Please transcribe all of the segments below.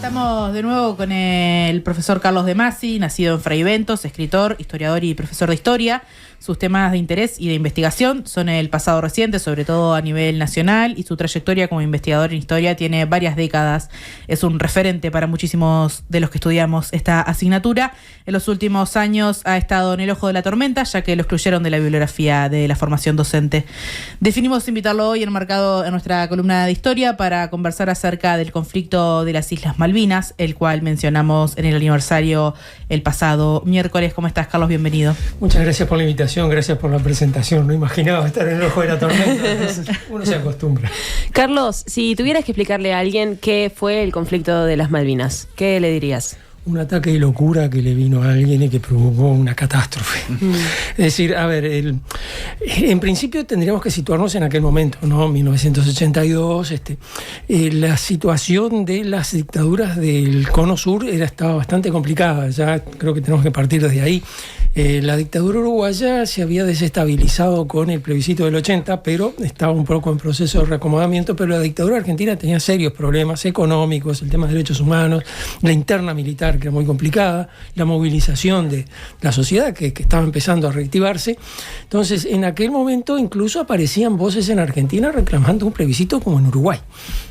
Estamos de nuevo con el profesor Carlos de Masi, nacido en Fray Bentos, escritor, historiador y profesor de historia. Sus temas de interés y de investigación son el pasado reciente, sobre todo a nivel nacional, y su trayectoria como investigador en historia tiene varias décadas. Es un referente para muchísimos de los que estudiamos esta asignatura. En los últimos años ha estado en el ojo de la tormenta, ya que lo excluyeron de la bibliografía de la formación docente. Definimos invitarlo hoy enmarcado en nuestra columna de historia para conversar acerca del conflicto de las Islas Malvinas, el cual mencionamos en el aniversario el pasado miércoles. ¿Cómo estás, Carlos? Bienvenido. Muchas gracias por la invitación. Gracias por la presentación. No imaginaba estar en el ojo de la tormenta. Uno se acostumbra. Carlos, si tuvieras que explicarle a alguien qué fue el conflicto de las Malvinas, ¿qué le dirías? Un ataque de locura que le vino a alguien y que provocó una catástrofe. Es decir, a ver, en principio tendríamos que situarnos en aquel momento, ¿no? 1982, la situación de las dictaduras del Cono Sur estaba bastante complicada. Ya creo que tenemos que partir desde ahí. La dictadura uruguaya se había desestabilizado con el plebiscito del 80, pero estaba un poco en proceso de reacomodamiento, pero la dictadura argentina tenía serios problemas económicos, el tema de derechos humanos, la interna militar, que era muy complicada, la movilización de la sociedad, que estaba empezando a reactivarse. Entonces, en aquel momento incluso aparecían voces en Argentina reclamando un plebiscito como en Uruguay.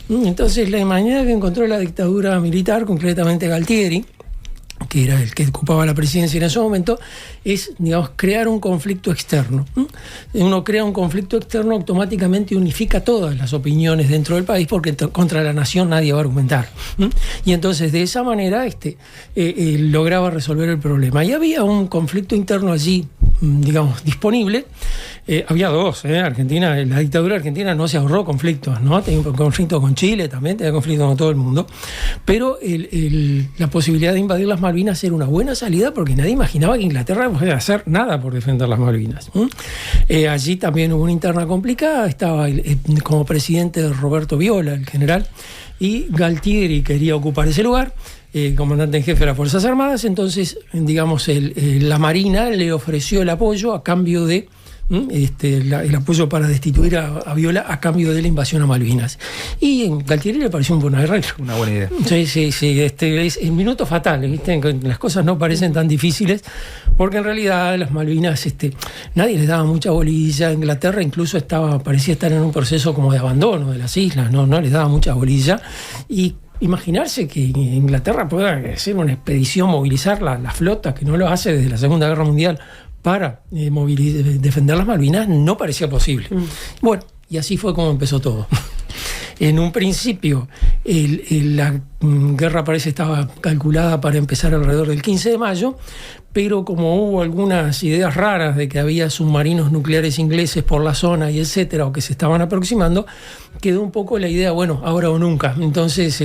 Entonces, la manera que encontró la dictadura militar, concretamente Galtieri, que era el que ocupaba la presidencia en ese momento, es, digamos, crear un conflicto externo. Uno crea un conflicto externo, automáticamente unifica todas las opiniones dentro del país, porque contra la nación nadie va a argumentar. Y entonces, de esa manera, lograba resolver el problema. Y había un conflicto interno allí, digamos, disponible. Había dos, Argentina, la dictadura argentina no se ahorró conflictos, ¿no? Tenía un conflicto con Chile también, tenía conflicto con todo el mundo, pero la posibilidad de invadir las Malvinas era una buena salida, porque nadie imaginaba que Inglaterra podía hacer nada por defender las Malvinas. Allí también hubo una interna complicada, estaba como presidente Roberto Viola, el general, y Galtieri quería ocupar ese lugar, comandante en jefe de las Fuerzas Armadas. Entonces, digamos, la Marina le ofreció el apoyo a cambio de el apoyo para destituir a Viola a cambio de la invasión a Malvinas. Y a Galtieri le pareció un buen arreglo. Una buena idea. Sí. Es el minuto fatal, ¿viste? Las cosas no parecen tan difíciles, porque en realidad las Malvinas, nadie les daba mucha bolilla. Inglaterra incluso parecía estar en un proceso como de abandono de las islas, no les daba mucha bolilla. Y imaginarse que Inglaterra pueda hacer una expedición, movilizar la flota, que no lo hace desde la Segunda Guerra Mundial, para defender las Malvinas, no parecía posible. Bueno, y así fue como empezó todo. En un principio, la guerra parece estaba calculada para empezar alrededor del 15 de mayo, pero como hubo algunas ideas raras de que había submarinos nucleares ingleses por la zona y etcétera, o que se estaban aproximando, quedó un poco la idea, bueno, ahora o nunca. Entonces,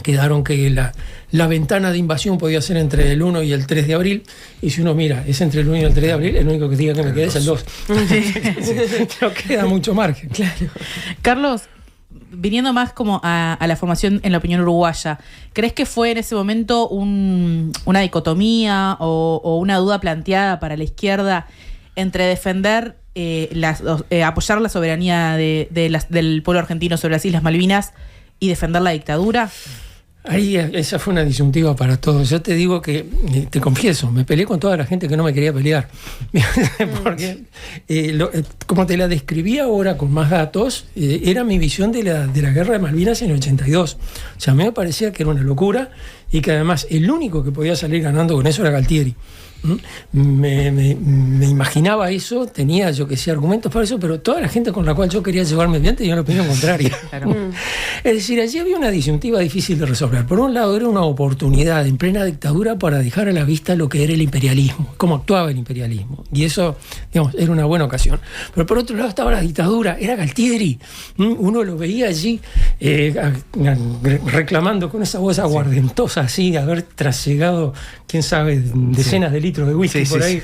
quedaron que la ventana de invasión podía ser entre el 1 y el 3 de abril, y si uno mira, es entre el 1 y el 3 de abril, el único que diga que me queda es el 2. No queda mucho margen. Claro. Carlos, viniendo más como a la formación en la opinión uruguaya, ¿crees que fue en ese momento una dicotomía o una duda planteada para la izquierda entre defender, apoyar la soberanía del pueblo argentino sobre las Islas Malvinas y defender la dictadura? Ahí esa fue una disyuntiva para todos. Yo te digo que, te confieso, me peleé con toda la gente que no me quería pelear. Porque, como te la describí ahora con más datos, era mi visión de la guerra de Malvinas en el 82. O sea, a mí me parecía que era una locura, y que además el único que podía salir ganando con eso era Galtieri. Me imaginaba eso, tenía yo que sé argumentos para eso, pero toda la gente con la cual yo quería llevarme bien tenía la opinión contraria. Claro. Es decir, allí había una disyuntiva difícil de resolver. Por un lado, era una oportunidad en plena dictadura para dejar a la vista lo que era el imperialismo, cómo actuaba el imperialismo, y eso, digamos, era una buena ocasión. Pero por otro lado estaba la dictadura, era Galtieri. Uno lo veía allí reclamando con esa voz aguardentosa, así, haber trasegado, quién sabe, decenas de litros de whisky por ahí,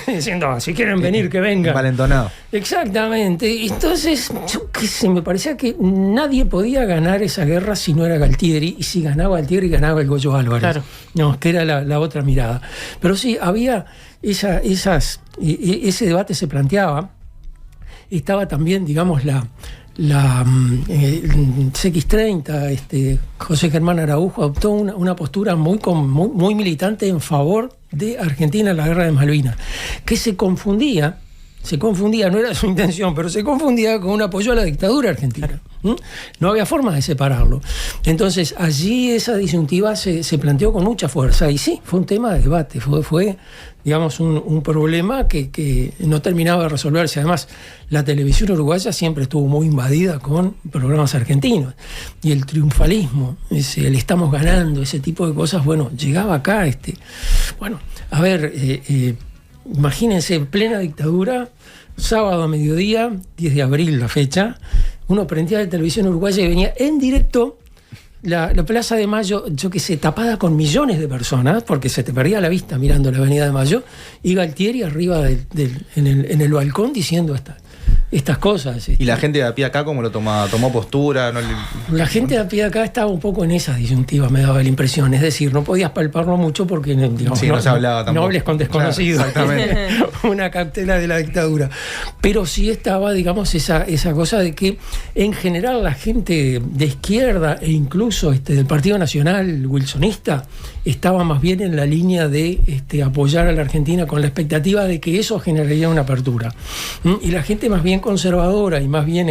diciendo, si quieren venir, que vengan. Malentonado. Exactamente. Entonces, yo qué sé, me parecía que nadie podía ganar esa guerra si no era Galtieri, y si ganaba Galtieri, ganaba el Goyo Álvarez. Claro. No, que era la otra mirada. Pero sí, había ese debate se planteaba. Estaba también, digamos, CX30, José Germán Araujo adoptó una postura muy militante en favor de Argentina en la guerra de Malvinas, que se confundía, no era su intención, pero se confundía con un apoyo a la dictadura argentina. No había forma de separarlo. Entonces allí esa disyuntiva se planteó con mucha fuerza, y sí, fue un tema de debate, fue digamos, un problema que no terminaba de resolverse. Además, la televisión uruguaya siempre estuvo muy invadida con programas argentinos, y el triunfalismo, el estamos ganando, ese tipo de cosas, bueno, llegaba acá. Bueno, a ver, imagínense, plena dictadura, sábado a mediodía, 10 de abril la fecha, uno prendía la televisión uruguaya y venía en directo la Plaza de Mayo, yo que sé, tapada con millones de personas, porque se te perdía la vista mirando la Avenida de Mayo, y Galtieri arriba en el balcón diciendo estas cosas. ¿Y la gente de a pie acá cómo lo tomaba? ¿Tomó postura? La gente de a pie acá estaba un poco en esas disyuntivas, me daba la impresión. Es decir, no podías palparlo mucho porque, digamos, no se hablaba tampoco. No hables con desconocidos. Claro, exactamente. Una cautela de la dictadura. Pero sí estaba, digamos, esa cosa de que en general la gente de izquierda e incluso del Partido Nacional wilsonista estaba más bien en la línea de apoyar a la Argentina con la expectativa de que eso generaría una apertura. Y la gente más bien conservadora y más bien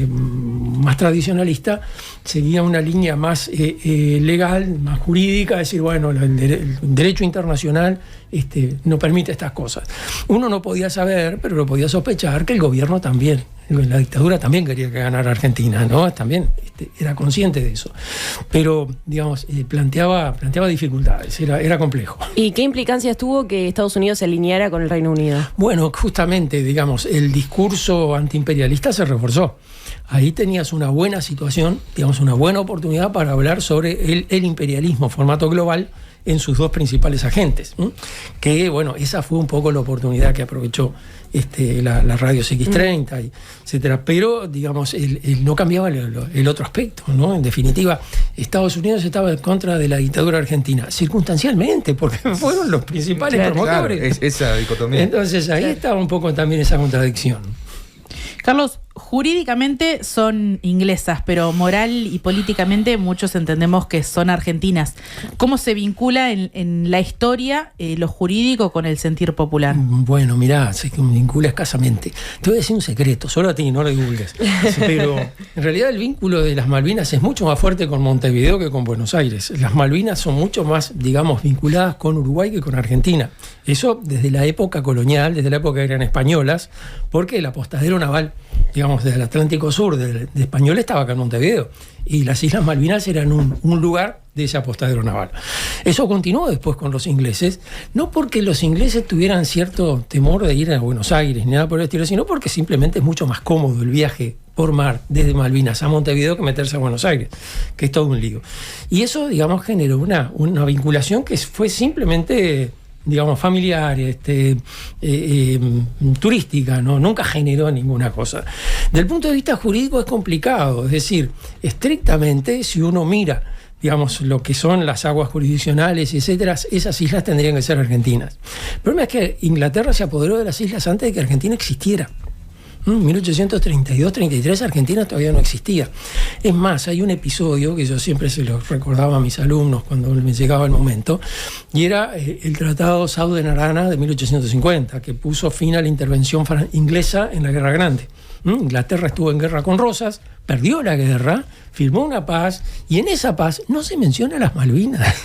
más tradicionalista seguía una línea más legal, más jurídica, decir, bueno, el derecho internacional no permite estas cosas. Uno no podía saber, pero lo podía sospechar, que el gobierno también, la dictadura también quería que ganara Argentina, ¿no? También era consciente de eso, pero digamos, planteaba dificultades, era complejo. ¿Y qué implicancias tuvo que Estados Unidos se alineara con el Reino Unido? Bueno, justamente, digamos, el discurso antiimperialista se reforzó. Ahí tenías una buena situación, digamos, una buena oportunidad para hablar sobre el imperialismo, formato global, en sus dos principales agentes. Que, bueno, esa fue un poco la oportunidad que aprovechó la radio CX30, etcétera. Pero, digamos, no cambiaba el otro aspecto, ¿no? En definitiva, Estados Unidos estaba en contra de la dictadura argentina, circunstancialmente, porque fueron los principales promotores. Claro, esa dicotomía. Entonces ahí estaba un poco también esa contradicción. Carlos, jurídicamente son inglesas, pero moral y políticamente muchos entendemos que son argentinas. ¿Cómo se vincula en la historia lo jurídico con el sentir popular? Bueno, mirá, se vincula escasamente. Te voy a decir un secreto, solo a ti, no lo divulgues. Pero en realidad el vínculo de las Malvinas es mucho más fuerte con Montevideo que con Buenos Aires. Las Malvinas son mucho más, digamos, vinculadas con Uruguay que con Argentina. Eso desde la época colonial, desde la época que eran españolas, porque el apostadero naval, digamos, desde el Atlántico Sur, de español, estaba acá en Montevideo, y las Islas Malvinas eran un lugar de ese apostadero naval. Eso continuó después con los ingleses, no porque los ingleses tuvieran cierto temor de ir a Buenos Aires, ni nada por el estilo, sino porque simplemente es mucho más cómodo el viaje por mar desde Malvinas a Montevideo que meterse a Buenos Aires, que es todo un lío. Y eso, digamos, generó una vinculación que fue simplemente, digamos, familiar, turística, ¿no? Nunca generó ninguna cosa. Del punto de vista jurídico es complicado, es decir, estrictamente, si uno mira, digamos, lo que son las aguas jurisdiccionales, etcétera, esas islas tendrían que ser argentinas. El problema es que Inglaterra se apoderó de las islas antes de que Argentina existiera. En 1832-33 Argentina todavía no existía. Es más, hay un episodio que yo siempre se lo recordaba a mis alumnos cuando me llegaba el momento, y era el Tratado Suden-Arana de 1850, que puso fin a la intervención inglesa en la Guerra Grande. Inglaterra estuvo en guerra con Rosas, perdió la guerra, firmó una paz, y en esa paz no se menciona las Malvinas.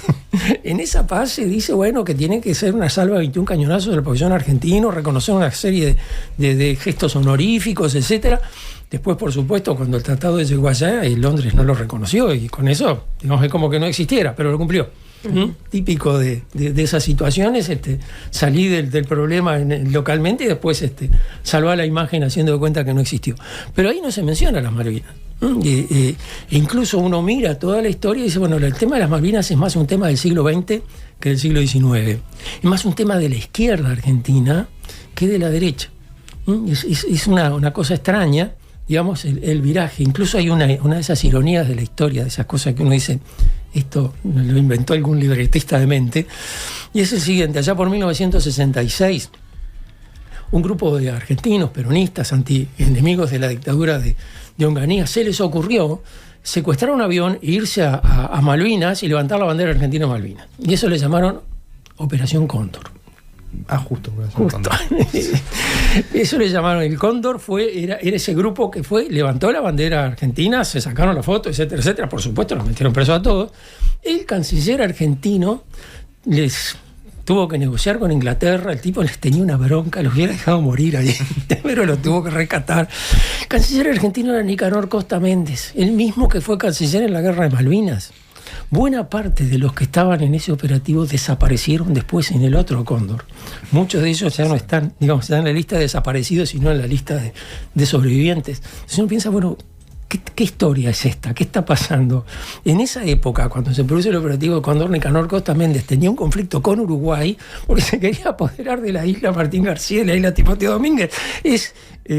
En esa paz se dice, bueno, que tiene que ser una salva de 21 cañonazos del pabellón argentino, reconocer una serie de gestos honoríficos, etcétera. Después, por supuesto, cuando el tratado llegó allá, Londres no lo reconoció, y con eso, digamos, es como que no existiera, pero lo cumplió. Típico de esas situaciones, salí del problema localmente y después salvar la imagen haciendo de cuenta que no existió. Pero ahí no se menciona las Malvinas. Incluso uno mira toda la historia y dice, bueno, el tema de las Malvinas es más un tema del siglo XX que del siglo XIX. Es más un tema de la izquierda argentina que de la derecha. Es una cosa extraña, digamos, el viraje. Incluso hay una de esas ironías de la historia, de esas cosas que uno dice, esto lo inventó algún libretista de mente, y es el siguiente: allá por 1966, un grupo de argentinos peronistas, enemigos de la dictadura de Onganía, se les ocurrió secuestrar un avión e irse a Malvinas y levantar la bandera argentina en Malvinas. Y eso le llamaron Operación Cóndor. Justo. Eso le llamaron el Cóndor, era ese grupo que levantó la bandera argentina, se sacaron la foto, etcétera, etcétera. Por supuesto, los metieron presos a todos. El canciller argentino les tuvo que negociar con Inglaterra, el tipo les tenía una bronca, los hubiera dejado morir ahí, pero los tuvo que rescatar. El canciller argentino era Nicanor Costa Méndez, el mismo que fue canciller en la Guerra de Malvinas. Buena parte de los que estaban en ese operativo desaparecieron después en el otro Cóndor. Muchos de ellos ya no están, están en la lista de desaparecidos, sino en la lista de sobrevivientes. Entonces uno piensa, bueno, ¿qué historia es esta? ¿Qué está pasando? En esa época, cuando se produce el operativo de Cóndor, Nicanor Costa Méndez tenía un conflicto con Uruguay porque se quería apoderar de la isla Martín García, de la isla Timoteo Domínguez. Es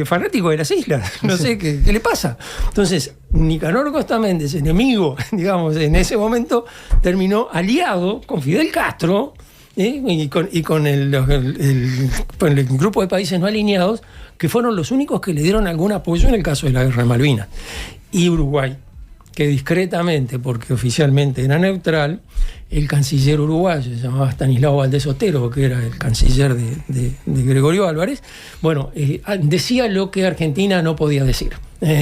fanático de las islas, no sé qué le pasa. Entonces, Nicanor Costa Méndez, enemigo, en ese momento, terminó aliado con Fidel Castro y con el grupo de países no alineados, que fueron los únicos que le dieron algún apoyo en el caso de la Guerra de Malvinas. Y Uruguay, que discretamente, porque oficialmente era neutral, el canciller uruguayo, se llamaba Stanislao Valdés Otero, que era el canciller de Gregorio Álvarez, decía lo que Argentina no podía decir.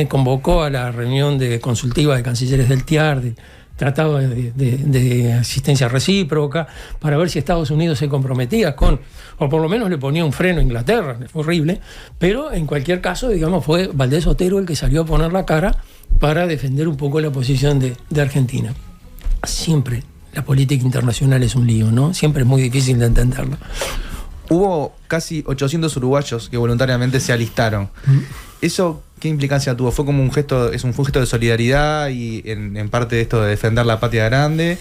Convocó a la reunión consultiva de cancilleres del TIAR, tratado de asistencia recíproca, para ver si Estados Unidos se comprometía o por lo menos le ponía un freno a Inglaterra. Fue horrible, pero en cualquier caso, fue Valdés Otero el que salió a poner la cara para defender un poco la posición de Argentina. Siempre la política internacional es un lío, ¿no? Siempre es muy difícil de entenderlo. Hubo casi 800 uruguayos que voluntariamente se alistaron. ¿Eso qué implicancia tuvo? ¿Fue como un gesto de solidaridad y en parte de esto de defender la patria grande?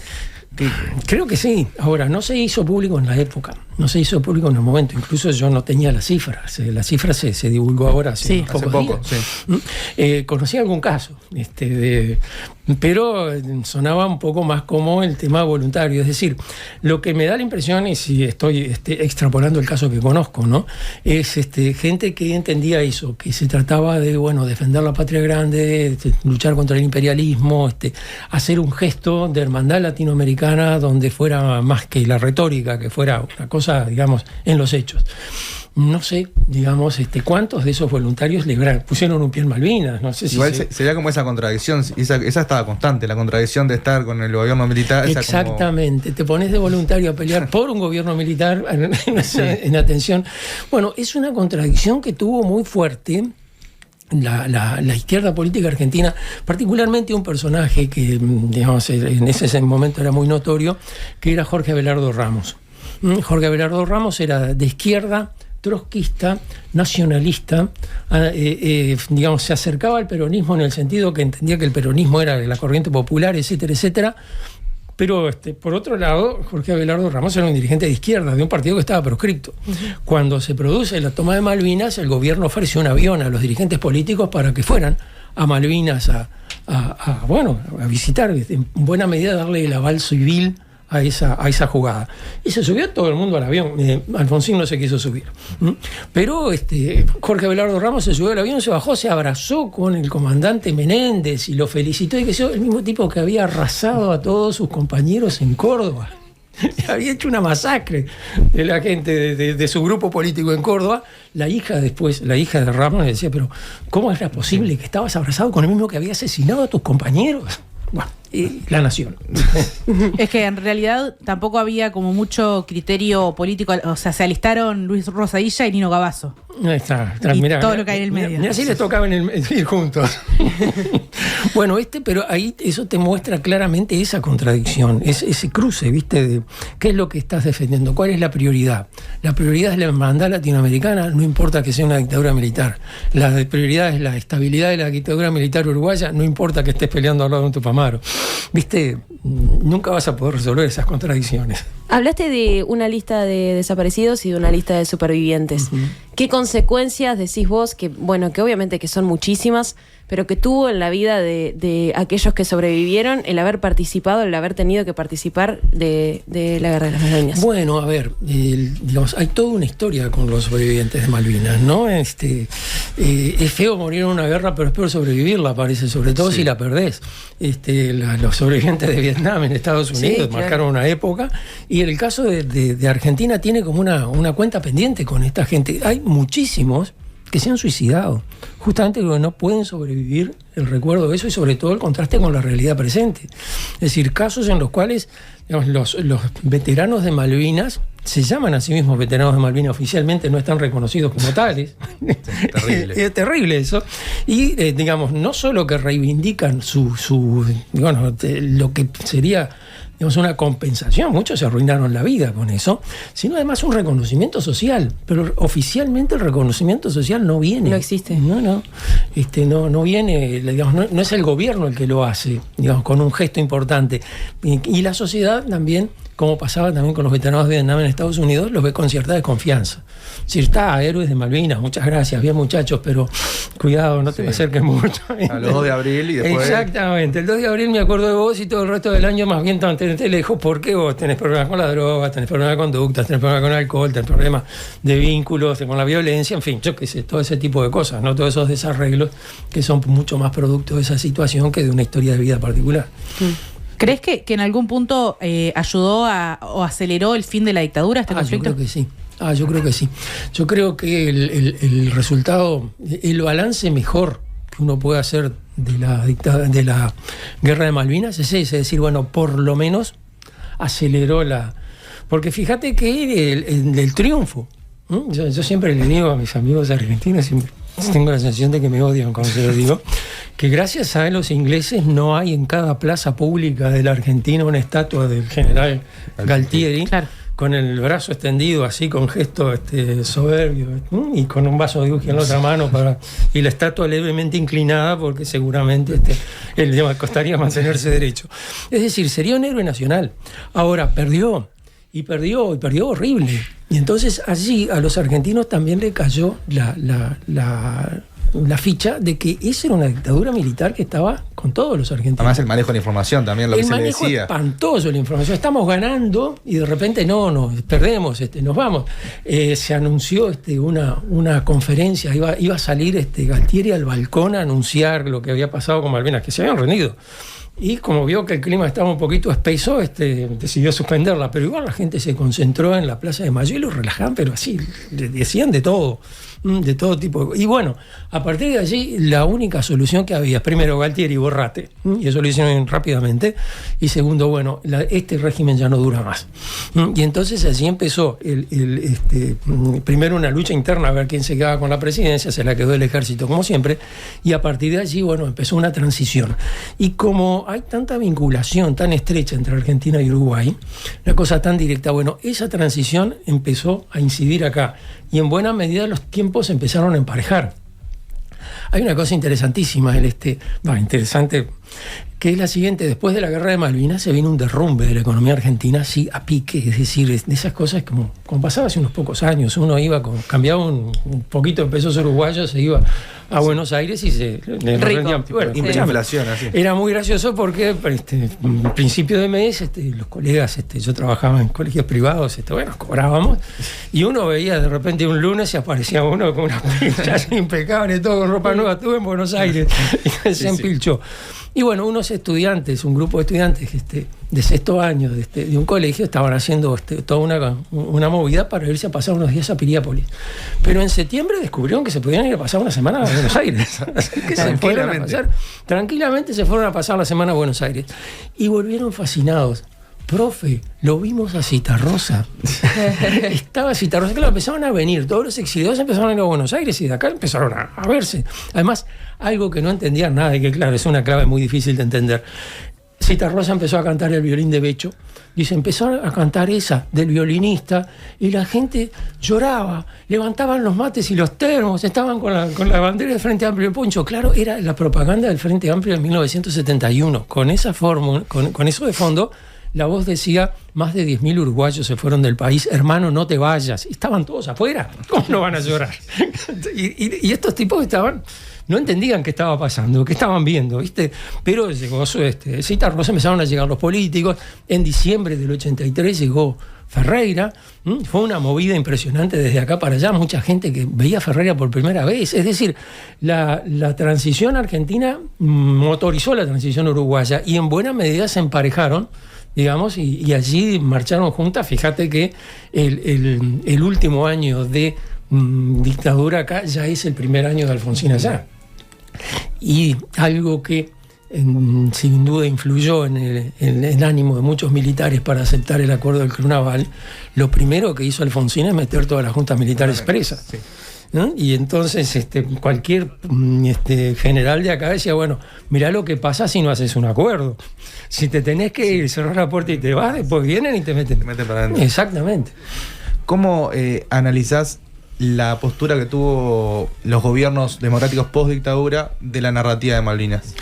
Creo que sí. Ahora, no se hizo público en la época, no se hizo público en el momento. Incluso yo no tenía las cifras. La cifra se divulgó ahora hace poco. Sí. Conocí algún caso, pero sonaba un poco más como el tema voluntario. Es decir, lo que me da la impresión, y si estoy extrapolando el caso que conozco, ¿no? Es gente que entendía eso, que se trataba de defender la patria grande, luchar contra el imperialismo, hacer un gesto de hermandad latinoamericana donde fuera más que la retórica, que fuera una cosa, en los hechos. No sé, cuántos de esos voluntarios le pusieron un pie en Malvinas. No sé si igual sería como esa contradicción, esa estaba constante, la contradicción de estar con el gobierno militar. Exactamente, te pones de voluntario a pelear por un gobierno militar en atención. Bueno, es una contradicción que tuvo muy fuerte la izquierda política argentina, particularmente un personaje que, en ese momento era muy notorio, que era Jorge Abelardo Ramos. Jorge Abelardo Ramos era de izquierda, trotskista, nacionalista, se acercaba al peronismo en el sentido que entendía que el peronismo era la corriente popular, etcétera, etcétera. Pero por otro lado, Jorge Abelardo Ramos era un dirigente de izquierda, de un partido que estaba proscripto. Cuando se produce la toma de Malvinas, el gobierno ofreció un avión a los dirigentes políticos para que fueran a Malvinas a visitar, en buena medida darle el aval civil a esa jugada. Y se subió todo el mundo al avión. Alfonsín no se quiso subir. Pero Jorge Abelardo Ramos se subió al avión, se bajó, se abrazó con el comandante Menéndez y lo felicitó. Y que el mismo tipo que había arrasado a todos sus compañeros en Córdoba. Había hecho una masacre de la gente de su grupo político en Córdoba. La hija de Ramos le decía, pero ¿cómo era posible que estabas abrazado con el mismo que había asesinado a tus compañeros? Bueno, y la nación. Es que en realidad tampoco había como mucho criterio político, o sea, se alistaron Luis Rosadilla y Nino Gavazo. Está, y mirá, todo lo que hay en el medio. Mira, así les tocaba ir juntos. Bueno, pero ahí eso te muestra claramente esa contradicción, ese cruce, ¿viste? De qué es lo que estás defendiendo, cuál es la prioridad. La prioridad es la hermandad latinoamericana, no importa que sea una dictadura militar. La prioridad es la estabilidad de la dictadura militar uruguaya, no importa que estés peleando al lado de un Tupamaro. ¿Viste? Nunca vas a poder resolver esas contradicciones. Hablaste de una lista de desaparecidos y de una lista de supervivientes. Uh-huh. ¿Qué consecuencias decís vos, que obviamente que son muchísimas, pero que tuvo en la vida de aquellos que sobrevivieron el haber participado, el haber tenido que participar de la Guerra de las Malvinas? Bueno, a ver, digamos, hay toda una historia con los sobrevivientes de Malvinas, ¿no? Es feo morir en una guerra, pero es peor sobrevivirla, parece, sobre todo si la perdés. Los sobrevivientes de Vietnam en Estados Unidos marcaron una época, y el caso de Argentina tiene como una cuenta pendiente con esta gente. Hay muchísimos que se han suicidado, justamente porque no pueden sobrevivir el recuerdo de eso y sobre todo el contraste con la realidad presente. Es decir, casos en los cuales, digamos, los veteranos de Malvinas se llaman a sí mismos veteranos de Malvinas, oficialmente no están reconocidos como tales. Terrible. Es terrible eso. Y, digamos, no solo que reivindican lo que sería, digamos, una compensación, muchos se arruinaron la vida con eso, sino además un reconocimiento social, pero oficialmente el reconocimiento social no viene. No existe. No viene, digamos, no es el gobierno el que lo hace, digamos, con un gesto importante. Y la sociedad también, como pasaba también con los veteranos de Vietnam en Estados Unidos, los ve con cierta desconfianza. Si está, héroes de Malvinas, muchas gracias, bien muchachos, pero cuidado, no te me acerques mucho. A los 2 de abril y después... Exactamente, el 2 de abril me acuerdo de vos y todo el resto del año más bien te lejos, porque vos tenés problemas con la droga, tenés problemas de conductas, tenés problemas con el alcohol, tenés problemas de vínculos, con la violencia, en fin, yo qué sé, todo ese tipo de cosas, ¿no? Todos esos desarreglos que son mucho más producto de esa situación que de una historia de vida particular. ¿Crees que en algún punto ayudó o aceleró el fin de la dictadura este conflicto? Yo creo que sí. Yo creo que sí. Yo creo que el resultado, el balance mejor que uno puede hacer de la Guerra de Malvinas es ese, es decir, bueno, por lo menos aceleró porque fíjate que el triunfo, yo siempre le digo a mis amigos argentinos, siempre tengo la sensación de que me odian cuando se lo digo, que gracias a los ingleses no hay en cada plaza pública de la Argentina una estatua del general Galtieri, claro, con el brazo extendido así, con gesto soberbio, y con un vaso de whisky en la otra mano, y la estatua levemente inclinada, porque seguramente le costaría mantenerse derecho. Es decir, sería un héroe nacional. Ahora, perdió horrible. Y entonces allí a los argentinos también le cayó la ficha de que esa era una dictadura militar que estaba con todos los argentinos. Además el manejo de la información también, lo que se le decía. El manejo espantoso de la información. Estamos ganando y de repente nos perdemos, nos vamos. Se anunció una conferencia, iba a salir Galtieri al balcón a anunciar lo que había pasado con Malvinas, que se habían rendido. Y como vio que el clima estaba un poquito espeso, decidió suspenderla, pero igual la gente se concentró en la Plaza de Mayo y lo relajaban, pero así, decían de todo tipo. Y bueno, a partir de allí, la única solución que había, primero Galtieri, borrate, y eso lo hicieron rápidamente, y segundo, bueno, este régimen ya no dura más. Y entonces así empezó primero una lucha interna a ver quién se quedaba con la presidencia, se la quedó el ejército como siempre, y a partir de allí, bueno, empezó una transición. Y como hay tanta vinculación tan estrecha entre Argentina y Uruguay, una cosa tan directa, bueno, esa transición empezó a incidir acá, y en buena medida los tiempos empezaron a emparejar. Hay una cosa interesantísima, interesante, que es la siguiente: después de la Guerra de Malvinas se vino un derrumbe de la economía argentina así a pique, es decir, de esas cosas como pasaba hace unos pocos años, uno cambiaba un poquito de pesos uruguayos, se iba a Buenos Aires y se le rendían. Bueno, inflación, así. Era muy gracioso porque en principio de mes los colegas, yo trabajaba en colegios privados, cobrábamos, y uno veía de repente un lunes y aparecía uno con unas pinchas impecables, todo con ropa nueva. Estuve en Buenos Aires y se empilchó. Y bueno, un grupo de estudiantes de sexto año de un colegio estaban haciendo toda una movida para irse a pasar unos días a Piriápolis. Pero en septiembre descubrieron que se podían ir a pasar una semana a Buenos Aires. Así que tranquilamente se fueron a pasar la semana a Buenos Aires. Y volvieron fascinados. Profe, lo vimos a Citarrosa. Estaba Citarrosa, claro, empezaron a venir, todos los exiliados empezaron a ir a Buenos Aires y de acá empezaron a verse. Además, algo que no entendían nada y que claro, es una clave muy difícil de entender. Citarrosa empezó a cantar el violín de Becho, y se empezó a cantar esa del violinista, y la gente lloraba, levantaban los mates y los termos, estaban con la bandera del Frente Amplio de Poncho. Claro, era la propaganda del Frente Amplio de 1971. Con esa fórmula, con eso de fondo, la voz decía, más de 10.000 uruguayos se fueron del país, hermano, no te vayas. Estaban todos afuera, ¿cómo no van a llorar? y estos tipos estaban... No entendían qué estaba pasando, qué estaban viendo, ¿viste? Pero llegó Citarrosa, empezaron a llegar los políticos. En diciembre del 83 llegó Ferreira. Fue una movida impresionante desde acá para allá. Mucha gente que veía a Ferreira por primera vez. Es decir, la transición argentina motorizó la transición uruguaya y en buena medida se emparejaron, digamos, y allí marcharon juntas. Fíjate que el último año de dictadura acá ya es el primer año de Alfonsín allá. Y algo que sin duda influyó en el ánimo de muchos militares para aceptar el acuerdo del Club Naval, lo primero que hizo Alfonsín es meter todas las juntas militares presas. Sí. ¿No? Y entonces cualquier general de acá decía, bueno, mirá lo que pasa si no haces un acuerdo. Si te tenés que ir, cerrar la puerta y te vas, después vienen y te meten para adentro. Exactamente. ¿Cómo analizás la postura que tuvo los gobiernos democráticos post-dictadura de la narrativa de Malvinas?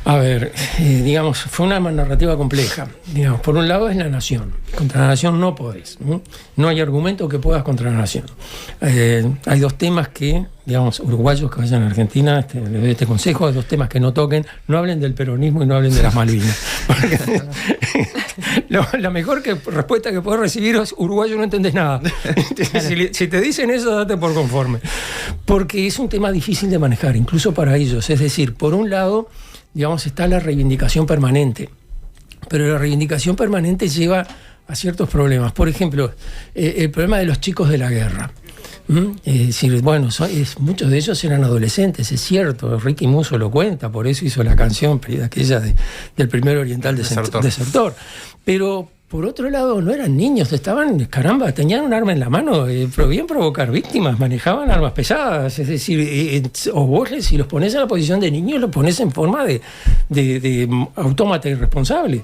A ver, digamos, fue una narrativa compleja. Digamos, por un lado es la nación. Contra la nación no podés. No hay argumento que puedas contra la nación. Hay dos temas que, digamos, uruguayos que vayan a Argentina, les doy este consejo, hay dos temas que no toquen, no hablen del peronismo y no hablen de las Malvinas. La mejor respuesta que puedes recibir es, uruguayo no entendés nada. Si te dicen eso, date por conforme. Porque es un tema difícil de manejar, incluso para ellos. Es decir, por un lado, digamos, está la reivindicación permanente. Pero la reivindicación permanente lleva a ciertos problemas. Por ejemplo, el problema de los chicos de la guerra. Es decir, bueno, muchos de ellos eran adolescentes, es cierto, Ricky Musso lo cuenta, por eso hizo la canción aquella del primer oriental desertor. Pero por otro lado, no eran niños, caramba, tenían un arma en la mano, podían provocar víctimas, manejaban armas pesadas, es decir, o vos si los pones en la posición de niños, los pones en forma de autómata irresponsable.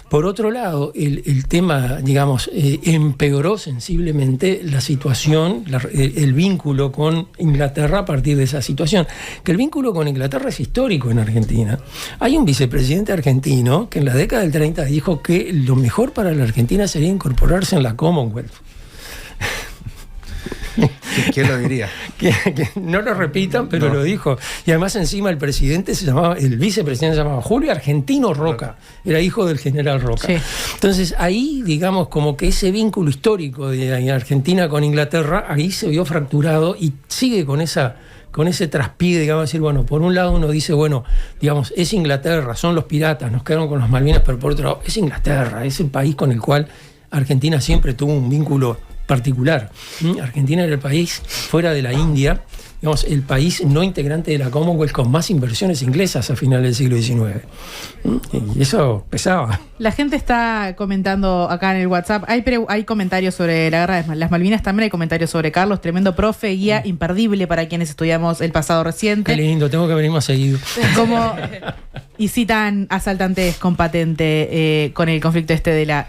Por otro lado, el tema, digamos, empeoró sensiblemente la situación, el vínculo con Inglaterra a partir de esa situación, que el vínculo con Inglaterra es histórico en Argentina. Hay un vicepresidente argentino que en la década del 30 dijo que lo mejor para la Argentina sería incorporarse en la Commonwealth. ¿Quién lo diría? Que no lo repitan, pero lo dijo. Y además encima el vicepresidente se llamaba Julio Argentino Roca. Era hijo del general Roca. Sí. Entonces ahí, digamos, como que ese vínculo histórico de Argentina con Inglaterra, ahí se vio fracturado y sigue con ese traspié, digamos, decir, bueno, por un lado uno dice, bueno, digamos, es Inglaterra, son los piratas, nos quedaron con las Malvinas, pero por otro lado, es Inglaterra, es el país con el cual Argentina siempre tuvo un vínculo particular. Argentina era el país fuera de la India, digamos, el país no integrante de la Commonwealth con más inversiones inglesas a finales del siglo XIX. Y eso pesaba. La gente está comentando acá en el WhatsApp. Hay comentarios sobre la guerra de las Malvinas, también hay comentarios sobre Carlos, tremendo profe, guía imperdible para quienes estudiamos el pasado reciente. Qué lindo, tengo que venir más seguido. Y citan asaltantes con patente con el conflicto de la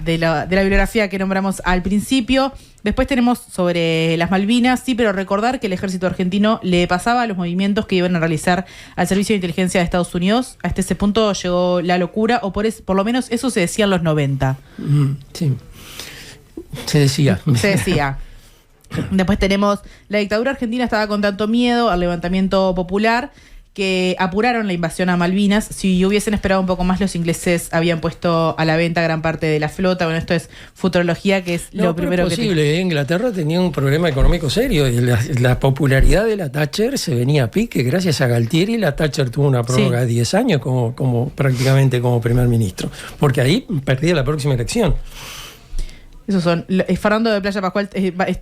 bibliografía que nombramos al principio. Después tenemos sobre las Malvinas, sí, pero recordar que el ejército argentino le pasaba a los movimientos que iban a realizar al Servicio de Inteligencia de Estados Unidos. Hasta ese punto llegó la locura, o por lo menos eso se decía en los 90. Sí, se decía. Después tenemos, la dictadura argentina estaba con tanto miedo al levantamiento popular que apuraron la invasión a Malvinas. Si hubiesen esperado un poco más, los ingleses habían puesto a la venta gran parte de la flota. Bueno, esto es futurología, que es lo primero que... No es posible. Inglaterra tenía un problema económico serio. Y la popularidad de la Thatcher se venía a pique. Gracias a Galtieri, la Thatcher tuvo una prórroga de 10 años prácticamente como primer ministro. Porque ahí perdía la próxima elección. Esos son... Fernando de Playa Pascual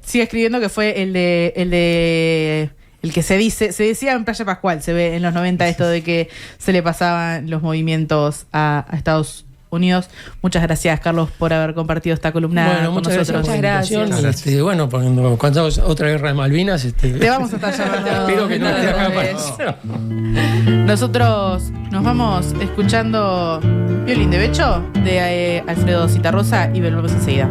sigue escribiendo que fue el que se decía en Playa Pascual, se ve en los 90 esto de que se le pasaban los movimientos a Estados Unidos. Muchas gracias, Carlos, por haber compartido esta columna con nosotros. Muchas gracias. Bueno, cuando hagamos otra guerra de Malvinas, te vamos a estar llamando. Espero que no esté acá para eso. Nosotros nos vamos escuchando Violín de Becho de Alfredo Citarrosa y volvemos enseguida.